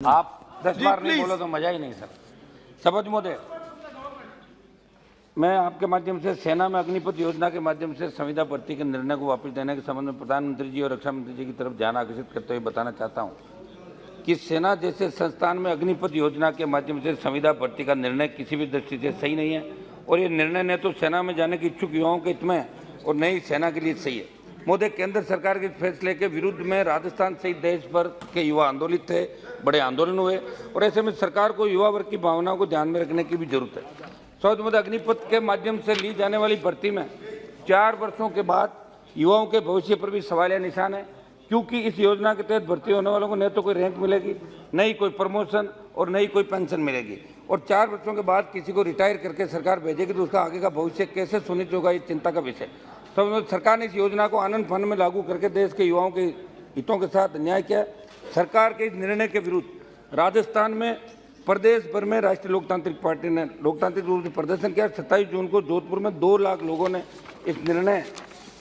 आप 10 बार नहीं बोलो तो मजा ही नहीं सर। सपथ महोदय, मैं आपके माध्यम से सेना में अग्निपथ योजना के माध्यम से संविदा भर्ती के निर्णय को वापस देने के संबंध में प्रधानमंत्री जी और रक्षा मंत्री जी की तरफ ध्यान आकर्षित करते हुए बताना चाहता हूं कि सेना जैसे संस्थान में अग्निपथ योजना के माध्यम से संविदा भर्ती का निर्णय किसी भी दृष्टि से सही नहीं है और ये निर्णय न तो सेना में जाने के इच्छुक युवाओं के हित में और न ही सेना के लिए सही है। महोदय, केंद्र सरकार के फैसले के विरुद्ध में राजस्थान सहित देश भर के युवा आंदोलित थे, बड़े आंदोलन हुए और ऐसे में सरकार को युवा वर्ग की भावनाओं को ध्यान में रखने की भी जरूरत है। सौद महोदय, अग्निपथ के माध्यम से ली जाने वाली भर्ती में 4 वर्षों के बाद युवाओं के भविष्य पर भी सवाल या निशान है, क्योंकि इस योजना के तहत भर्ती होने वालों को न तो कोई रैंक मिलेगी, न ही कोई प्रमोशन और न ही कोई पेंशन मिलेगी और 4 वर्षों के बाद किसी को रिटायर करके सरकार भेजेगी तो उसका आगे का भविष्य कैसे सुनिश्चित होगा, ये चिंता का विषय। तो सरकार ने इस योजना को आनंद फन में लागू करके देश के युवाओं के हितों के साथ अन्याय किया। सरकार के इस निर्णय के विरुद्ध राजस्थान में प्रदेश भर में राष्ट्रीय लोकतांत्रिक पार्टी ने लोकतांत्रिक रूप से प्रदर्शन किया। 27 जून को जोधपुर में 2 लाख लोगों ने इस निर्णय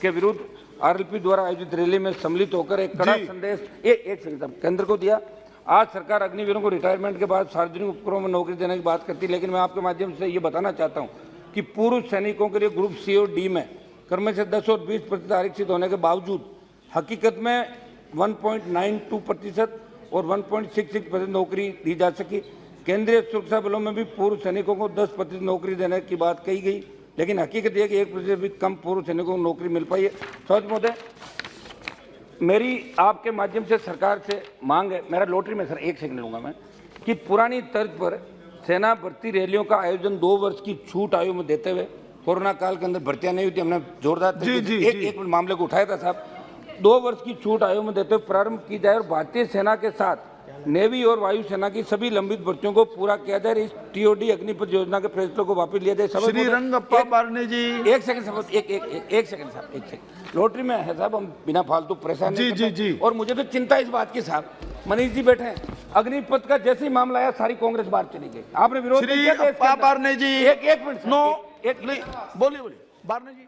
के विरुद्ध आरएलपी द्वारा आयोजित रैली में सम्मिलित होकर एक कड़ा संदेश एक केंद्र को दिया। आज सरकार अग्निवीरों को रिटायरमेंट के बाद सार्वजनिक उपक्रमों में नौकरी देने की बात करती है, लेकिन मैं आपके माध्यम से ये बताना चाहता हूँ कि पूर्व सैनिकों के लिए ग्रुप सी और डी में क्रम से 10 और 20% आरक्षित होने के बावजूद हकीकत में 1.92% और 1.66% नौकरी दी जा सकी। केंद्रीय सुरक्षा बलों में भी पूर्व सैनिकों को 10% नौकरी देने की बात कही गई, लेकिन हकीकत यह कि 1% भी कम पूर्व सैनिकों को नौकरी मिल पाई है। सौद महोदय, मेरी आपके माध्यम से सरकार से मांग है, मेरा लॉटरी में सर 1 सेकंड लूंगा मैं, कि पुरानी तर्ज पर सेना भर्ती रैलियों का आयोजन 2 वर्ष की छूट आयु में देते हुए, कोरोना काल के अंदर भर्तियां नहीं हुई थी, हमने जोरदार एक मामले को उठाया था साहब, 2 वर्ष की छूट आयु में देते हुए प्रारंभ की जाए और भारतीय सेना के साथ नेवी और वायुसेना की सभी लंबित भर्तियों को पूरा किया जाए। इस टीओडी अग्निपथ योजना के फैसलों को वापस लिया जाए। श्री रंगप्पा बारने जी, एक सेकंड साहब, एक सेकंड साहब, एक सेकंड। लॉटरी में है साहब, हम बिना फालतू परेशान नहीं करते। और मुझे तो चिंता इस बात की साहब, मनीष जी बैठे हैं, अग्निपथ का जैसे ही मामला आया सारी कांग्रेस बाहर चली गई। आपने विरोध किया। श्री बारने जी, एक मिनट, नो, एक बोलिए बारने जी।